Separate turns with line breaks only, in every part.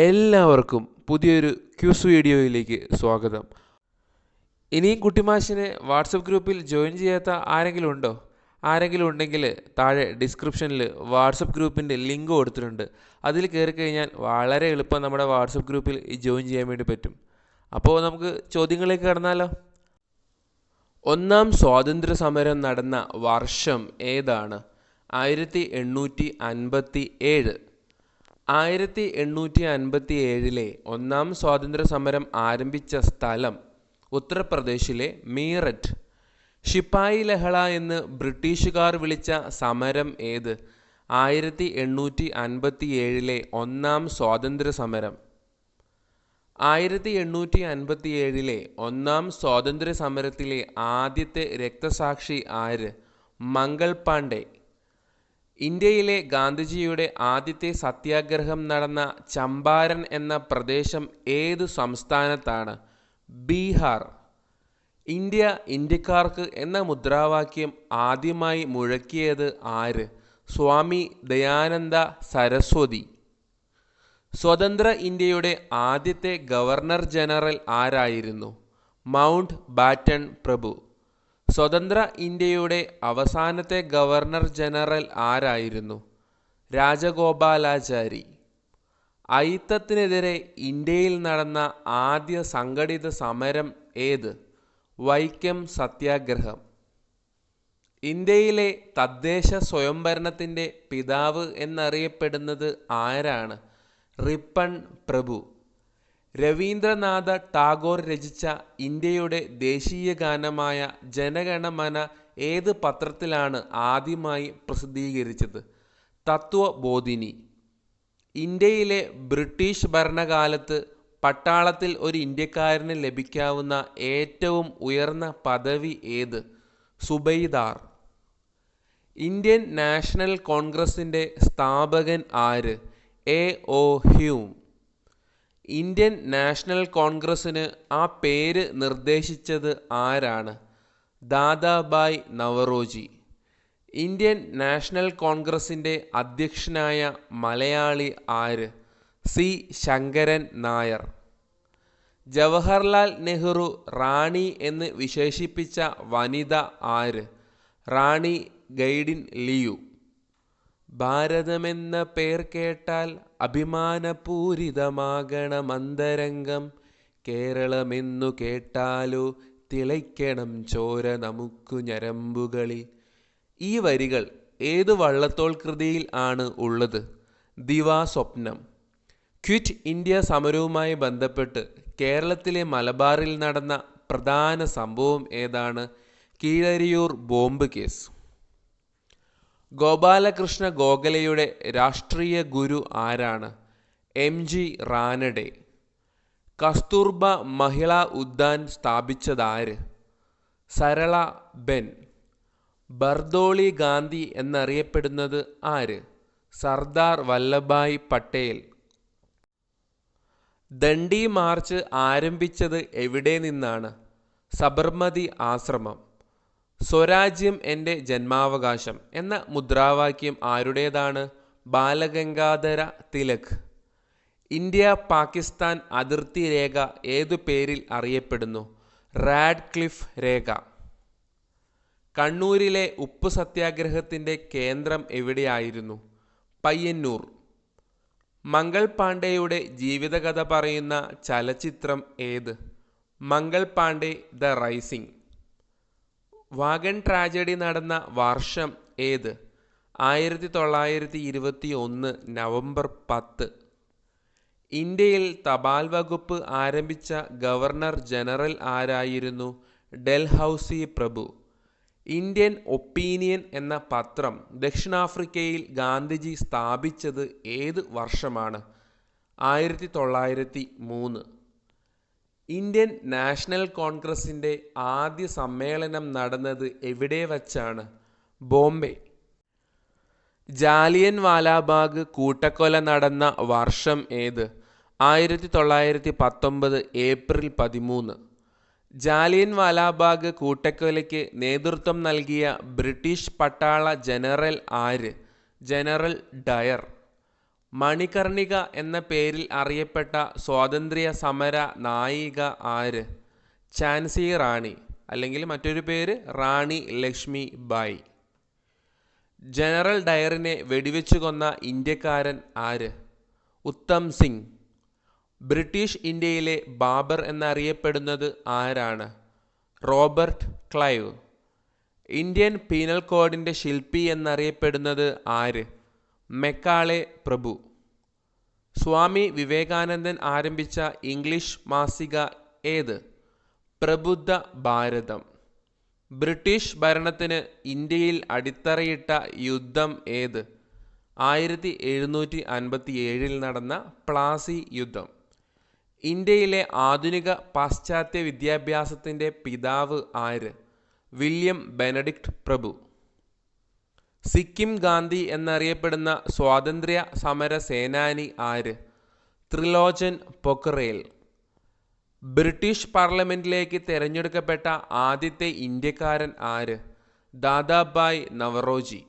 എല്ലാവർക്കും പുതിയൊരു ക്യൂസ് വീഡിയോയിലേക്ക് സ്വാഗതം. ഇനിയും കുട്ടിമാഷിനെ വാട്സപ്പ് ഗ്രൂപ്പിൽ ജോയിൻ ചെയ്യാത്ത ആരെങ്കിലും ഉണ്ടോ? ആരെങ്കിലും ഉണ്ടെങ്കിൽ താഴെ ഡിസ്ക്രിപ്ഷനിൽ വാട്സപ്പ് ഗ്രൂപ്പിൻ്റെ ലിങ്ക് കൊടുത്തിട്ടുണ്ട്. അതിൽ കയറി കഴിഞ്ഞാൽ വളരെ എളുപ്പം നമ്മുടെ വാട്സപ്പ് ഗ്രൂപ്പിൽ ജോയിൻ ചെയ്യാൻ വേണ്ടി പറ്റും. അപ്പോൾ നമുക്ക് ചോദ്യങ്ങളിലേക്ക് കടന്നാലോ? ഒന്നാം സ്വാതന്ത്ര്യ സമരം നടന്ന വർഷം ഏതാണ്? 1857. 1857 ഒന്നാം സ്വാതന്ത്ര്യ സമരം ആരംഭിച്ച സ്ഥലം ഉത്തർപ്രദേശിലെ മീററ്റ്. ശിപ്പായി ലഹള എന്ന് ബ്രിട്ടീഷുകാർ വിളിച്ച സമരം ഏത്? 1857 ഒന്നാം സ്വാതന്ത്ര്യ സമരം. 1857 ഒന്നാം സ്വാതന്ത്ര്യ സമരത്തിലെ ആദ്യത്തെ രക്തസാക്ഷി ആര്? മംഗൾ പാണ്ഡെ. ഇന്ത്യയിലെ ഗാന്ധിജിയുടെ ആദ്യത്തെ സത്യാഗ്രഹം നടന്ന ചമ്പാരൻ എന്ന പ്രദേശം ഏതു സംസ്ഥാനത്താണ്? ബീഹാർ. ഇന്ത്യ ഇന്ത്യക്കാർക്ക് എന്ന മുദ്രാവാക്യം ആദ്യമായി മുഴക്കിയത് ആര്? സ്വാമി ദയാനന്ദ സരസ്വതി. സ്വതന്ത്ര ഇന്ത്യയുടെ ആദ്യത്തെ ഗവർണർ ജനറൽ ആരായിരുന്നു? മൗണ്ട് ബാറ്റൺ പ്രഭു. സ്വതന്ത്ര ഇന്ത്യയുടെ അവസാനത്തെ ഗവർണർ ജനറൽ ആരായിരുന്നു? രാജഗോപാലാചാരി. അയിത്തത്തിനെതിരെ ഇന്ത്യയിൽ നടന്ന ആദ്യ സംഘടിത സമരം ഏത്? വൈക്കം സത്യാഗ്രഹം. ഇന്ത്യയിലെ തദ്ദേശ സ്വയംഭരണത്തിൻ്റെ പിതാവ് എന്നറിയപ്പെടുന്നത് ആരാണ്? റിപ്പൺ പ്രഭു. രവീന്ദ്രനാഥ ടാഗോർ രചിച്ച ഇന്ത്യയുടെ ദേശീയ ഗാനമായ ജനഗണമന ഏത് പത്രത്തിലാണ് ആദ്യമായി പ്രസിദ്ധീകരിച്ചത്? തത്വബോധിനി. ഇന്ത്യയിലെ ബ്രിട്ടീഷ് ഭരണകാലത്ത് പട്ടാളത്തിൽ ഒരു ഇന്ത്യക്കാരന് ലഭിക്കാവുന്ന ഏറ്റവും ഉയർന്ന പദവി ഏത്? സുബൈദാർ. ഇന്ത്യൻ നാഷണൽ കോൺഗ്രസിൻ്റെ സ്ഥാപകൻ ആര്? എ.ഒ. ഹ്യൂം. ഇന്ത്യൻ നാഷണൽ കോൺഗ്രസിന് ആ പേര് നിർദ്ദേശിച്ചത് ആരാണ്? ദാദാഭായ് നവറോജി. ഇന്ത്യൻ നാഷണൽ കോൺഗ്രസിൻ്റെ അധ്യക്ഷനായ മലയാളി ആര്? സി ശങ്കരൻ നായർ. ജവഹർലാൽ നെഹ്റു റാണി എന്ന് വിശേഷിപ്പിച്ച വനിത ആര്? റാണി ഗൈഡിൻ ലിയു. ഭാരതമെന്ന പേർ കേട്ടാൽ അഭിമാനപൂരിതമാകണമന്തരംഗം, കേരളമെന്നു കേട്ടാലോ തിളയ്ക്കണം ചോര നമുക്കു ഞരമ്പുകളിൽ. ഈ വരികൾ ഏതു വള്ളത്തോൾ കൃതിയിൽ ആണ് ഉള്ളത്? ദിവാസ്വപ്നം. ക്വിറ്റ് ഇന്ത്യ സമരവുമായി ബന്ധപ്പെട്ട് കേരളത്തിലെ മലബാറിൽ നടന്ന പ്രധാന സംഭവം ഏതാണ്? Keezhariyur bomb case. ഗോപാലകൃഷ്ണ ഗോഖലെയുടെ രാഷ്ട്രീയ ഗുരു ആരാണ്? എം.ജി. റാനഡെ. കസ്തൂർബ മഹിളാ ഉദ്യാൻ സ്ഥാപിച്ചതാര്? സരള ബെൻ. ബർദോളി ഗാന്ധി എന്നറിയപ്പെടുന്നത് ആര്? സർദാർ വല്ലഭായ് പട്ടേൽ. ദണ്ഡി മാർച്ച് ആരംഭിച്ചത് എവിടെ നിന്നാണ്? സബർമതി ആശ്രമം. സ്വരാജ്യം എൻ്റെ ജന്മാവകാശം എന്ന മുദ്രാവാക്യം ആരുടേതാണ്? ബാലഗംഗാധര തിലക്. ഇന്ത്യ പാകിസ്ഥാൻ അതിർത്തി രേഖ ഏതു പേരിൽ അറിയപ്പെടുന്നു? റാഡ്ക്ലിഫ് രേഖ. കണ്ണൂരിലെ ഉപ്പു സത്യാഗ്രഹത്തിൻ്റെ കേന്ദ്രം എവിടെയായിരുന്നു? പയ്യന്നൂർ. മംഗൾ പാണ്ഡെയുടെ ജീവിതകഥ പറയുന്ന ചലച്ചിത്രം ഏത്? Mangal Pandey the rising. Wagon tragedy നടന്ന വർഷം ഏത്? 1921 നവംബർ 10. ഇന്ത്യയിൽ തപാൽ വകുപ്പ് ആരംഭിച്ച ഗവർണർ ജനറൽ ആരായിരുന്നു? ഡൽഹൌസി പ്രഭു. ഇന്ത്യൻ ഒപ്പീനിയൻ എന്ന പത്രം ദക്ഷിണാഫ്രിക്കയിൽ ഗാന്ധിജി സ്ഥാപിച്ചത് ഏത് വർഷമാണ്? 1903. ഇന്ത്യൻ നാഷണൽ കോൺഗ്രസിൻ്റെ ആദ്യ സമ്മേളനം നടന്നത് എവിടെ വച്ചാണ്? ബോംബെ. ജാലിയൻ വാലാബാഗ് കൂട്ടക്കൊല നടന്ന വർഷം ഏത്? 1919 ഏപ്രിൽ 13. ജാലിയൻ വാലാബാഗ് കൂട്ടക്കൊലയ്ക്ക് നേതൃത്വം നൽകിയ ബ്രിട്ടീഷ് പട്ടാള ജനറൽ ആര്? General Dyer. മണികർണിക എന്ന പേരിൽ അറിയപ്പെട്ട സ്വാതന്ത്ര്യ സമര നായിക ആര്? ഝാൻസി റാണി, അല്ലെങ്കിൽ മറ്റൊരു പേര് റാണി ലക്ഷ്മി ബായി. ജനറൽ ഡയറിനെ വെടിവെച്ചു കൊന്ന ഇന്ത്യക്കാരൻ ആര്? ഉത്തം സിംഗ്. ബ്രിട്ടീഷ് ഇന്ത്യയിലെ ബാബർ എന്നറിയപ്പെടുന്നത് ആരാണ്? Robert Clive. ഇന്ത്യൻ പീനൽ കോഡിൻ്റെ ശില്പി എന്നറിയപ്പെടുന്നത് ആര്? മെക്കാളെ പ്രഭു. സ്വാമി വിവേകാനന്ദൻ ആരംഭിച്ച ഇംഗ്ലീഷ് മാസിക ഏത്? പ്രബുദ്ധ ഭാരതം. ബ്രിട്ടീഷ് ഭരണത്തിന് ഇന്ത്യയിൽ അടിത്തറയിട്ട യുദ്ധം ഏത്? 1757 നടന്ന പ്ലാസി യുദ്ധം. ഇന്ത്യയിലെ ആധുനിക പാശ്ചാത്യ വിദ്യാഭ്യാസത്തിൻ്റെ പിതാവ് ആര്? വില്യം ബെനഡിക്ട് പ്രഭു. സിക്കിം ഗാന്ധി എന്നറിയപ്പെടുന്ന സ്വാതന്ത്ര്യ സമര സേനാനി ആര്? ത്രിലോചൻ പൊഖറേൽ. ബ്രിട്ടീഷ് പാർലമെന്റിലേക്ക് തിരഞ്ഞെടുക്കപ്പെട്ട ആദ്യത്തെ ഇന്ത്യക്കാരൻ ആര്? ദാദാഭായ് നവറോജി.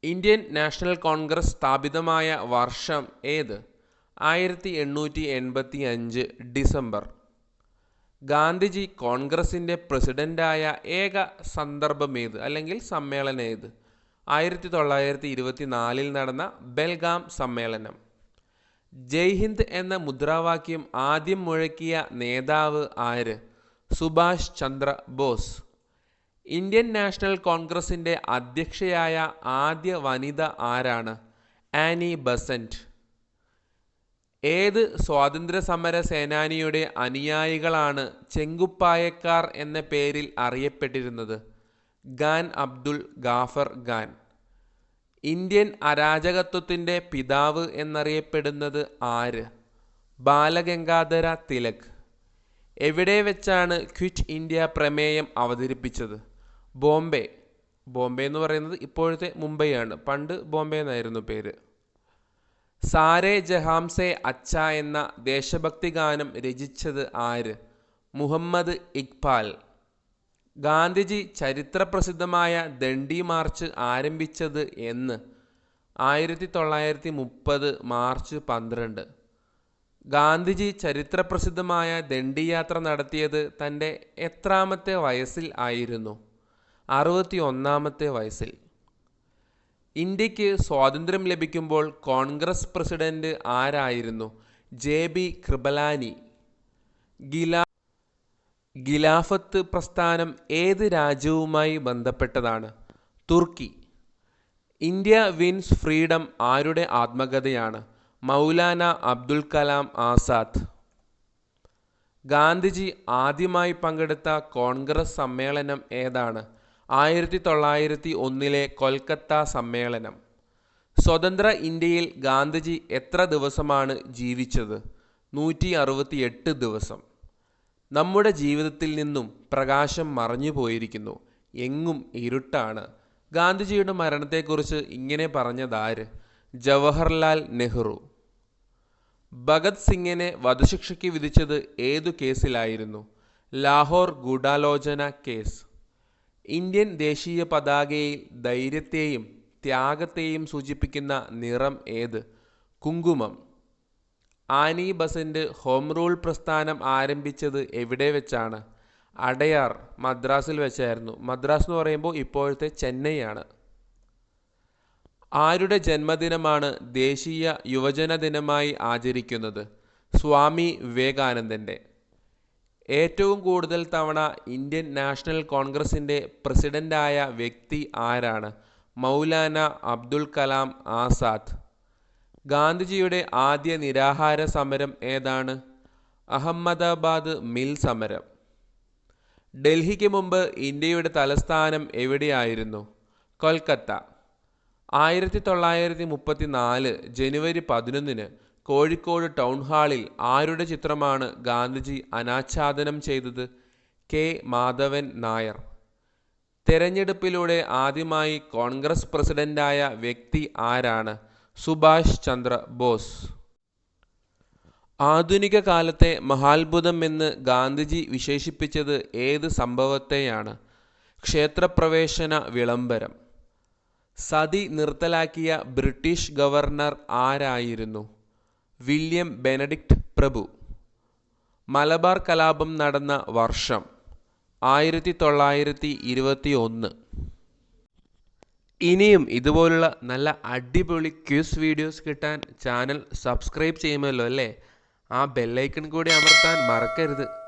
ഇന്ത്യൻ നാഷണൽ കോൺഗ്രസ് സ്ഥാപിതമായ വർഷം ഏത്? 1885 ഡിസംബർ. ഗാന്ധിജി കോൺഗ്രസിൻ്റെ പ്രസിഡന്റായ ഏക സന്ദർഭമേത്, അല്ലെങ്കിൽ സമ്മേളനം ഏത്? 1924 നടന്ന ബെൽഗാം സമ്മേളനം. ജയ് ഹിന്ദ് എന്ന മുദ്രാവാക്യം ആദ്യം മുഴക്കിയ നേതാവ് ആര്? സുഭാഷ് ചന്ദ്ര ബോസ്. ഇന്ത്യൻ നാഷണൽ കോൺഗ്രസിൻ്റെ അധ്യക്ഷയായ ആദ്യ വനിത ആരാണ്? Annie Besant. ഏത് സ്വാതന്ത്ര്യ സമര സേനാനിയുടെ അനുയായികളാണ് ചെങ്കുപ്പായക്കാർ എന്ന പേരിൽ അറിയപ്പെട്ടിരുന്നത്? ഖാൻ അബ്ദുൽ ഗാഫർ ഖാൻ. ഇന്ത്യൻ അരാജകത്വത്തിൻ്റെ പിതാവ് എന്നറിയപ്പെടുന്നത് ആര്? ബാലഗംഗാധര തിലക്. എവിടെ വെച്ചാണ് ക്വിറ്റ് ഇന്ത്യ പ്രമേയം അവതരിപ്പിച്ചത്? ബോംബെ. ബോംബെ എന്ന് പറയുന്നത് ഇപ്പോഴത്തെ മുംബൈയാണ്, പണ്ട് ബോംബെ എന്നായിരുന്നു പേര്. സാരേ ജഹാംസെ അച്ച എന്ന ദേശഭക്തി ഗാനം രചിച്ചത് ആര്? മുഹമ്മദ് ഇക്ബാൽ. ഗാന്ധിജി ചരിത്രപ്രസിദ്ധമായ ദണ്ഡി മാർച്ച് ആരംഭിച്ചത് എന്ന്? 1930 മാർച്ച് 12. ഗാന്ധിജി ചരിത്രപ്രസിദ്ധമായ ദണ്ഡി യാത്ര നടത്തിയത് തൻ്റെ എത്രാമത്തെ വയസ്സിൽ ആയിരുന്നു? 61ാമത്തെ വയസ്സിൽ. ഇന്ത്യക്ക് സ്വാതന്ത്ര്യം ലഭിക്കുമ്പോൾ കോൺഗ്രസ് പ്രസിഡന്റ് ആരായിരുന്നു? JB കൃപലാനി. ഖിലാഫത്ത് പ്രസ്ഥാനം ഏത് രാജ്യവുമായി ബന്ധപ്പെട്ടതാണ്? തുർക്കി. ഇന്ത്യ വിൻസ് ഫ്രീഡം ആരുടെ ആത്മകഥയാണ്? മൗലാന അബ്ദുൽ കലാം ആസാദ്. ഗാന്ധിജി ആദ്യമായി പങ്കെടുത്ത കോൺഗ്രസ് സമ്മേളനം ഏതാണ്? 1901 കൊൽക്കത്ത സമ്മേളനം. സ്വതന്ത്ര ഇന്ത്യയിൽ ഗാന്ധിജി എത്ര ദിവസമാണ് ജീവിച്ചത്? 168 ദിവസം. നമ്മുടെ ജീവിതത്തിൽ നിന്നും പ്രകാശം മറഞ്ഞു പോയിരിക്കുന്നു, എങ്ങും ഇരുട്ടാണ്. ഗാന്ധിജിയുടെ മരണത്തെക്കുറിച്ച് ഇങ്ങനെ പറഞ്ഞതാര്? ജവഹർലാൽ നെഹ്റു. ഭഗത് സിംഗിനെ വധശിക്ഷയ്ക്ക് വിധിച്ചത് ഏതു കേസിലായിരുന്നു? ലാഹോർ ഗൂഢാലോചന കേസ്. ഇന്ത്യൻ ദേശീയ പതാകയിൽ ധൈര്യത്തെയും ത്യാഗത്തെയും സൂചിപ്പിക്കുന്ന നിറം ഏത്? കുങ്കുമം. ആനി ബസന്റ് ഹോം റൂൾ പ്രസ്ഥാനം ആരംഭിച്ചത് എവിടെ വെച്ചാണ്? അടയാർ, മദ്രാസിൽ വെച്ചായിരുന്നു. മദ്രാസ് എന്ന് പറയുമ്പോൾ ഇപ്പോഴത്തെ ചെന്നൈയാണ്. ആരുടെ ജന്മദിനമാണ് ദേശീയ യുവജന ദിനമായി ആചരിക്കുന്നത്? സ്വാമി വിവേകാനന്ദൻ്റെ. ഏറ്റവും കൂടുതൽ തവണ ഇന്ത്യൻ നാഷണൽ കോൺഗ്രസിൻ്റെ പ്രസിഡന്റായ വ്യക്തി ആരാണ്? മൗലാന അബ്ദുൽ കലാം ആസാദ്. ഗാന്ധിജിയുടെ ആദ്യ നിരാഹാര സമരം ഏതാണ്? അഹമ്മദാബാദ് മിൽ സമരം. ഡൽഹിക്ക് മുമ്പ് ഇന്ത്യയുടെ തലസ്ഥാനം എവിടെയായിരുന്നു? കൊൽക്കത്ത. 1934 ജനുവരി 11 കോഴിക്കോട് ടൗൺ ഹാളിൽ ആരുടെ ചിത്രമാണ് ഗാന്ധിജി അനാച്ഛാദനം ചെയ്തത്? കെ മാധവൻ നായർ. തെരഞ്ഞെടുപ്പിലൂടെ ആദ്യമായി കോൺഗ്രസ് പ്രസിഡന്റായ വ്യക്തി ആരാണ്? സുഭാഷ് ചന്ദ്ര ബോസ്. ആധുനിക കാലത്തെ മഹാത്ഭുതം എന്ന് ഗാന്ധിജി വിശേഷിപ്പിച്ചത് ഏത് സംഭവത്തെയാണ്? ക്ഷേത്രപ്രവേശന വിളംബരം. സതി നിർത്തലാക്കിയ ബ്രിട്ടീഷ് ഗവർണർ ആരായിരുന്നു? വില്യം ബെനഡിക്ട് പ്രഭു. മലബാർ കലാപം നടന്ന വർഷം 1921. ഇനിയും ഇതുപോലുള്ള നല്ല അടിപൊളി ക്വിസ് വീഡിയോസ് കിട്ടാൻ ചാനൽ സബ്സ്ക്രൈബ് ചെയ്യുമല്ലോ അല്ലേ? ആ ബെല്ലൈക്കൺ കൂടി അമർത്താൻ മറക്കരുത്.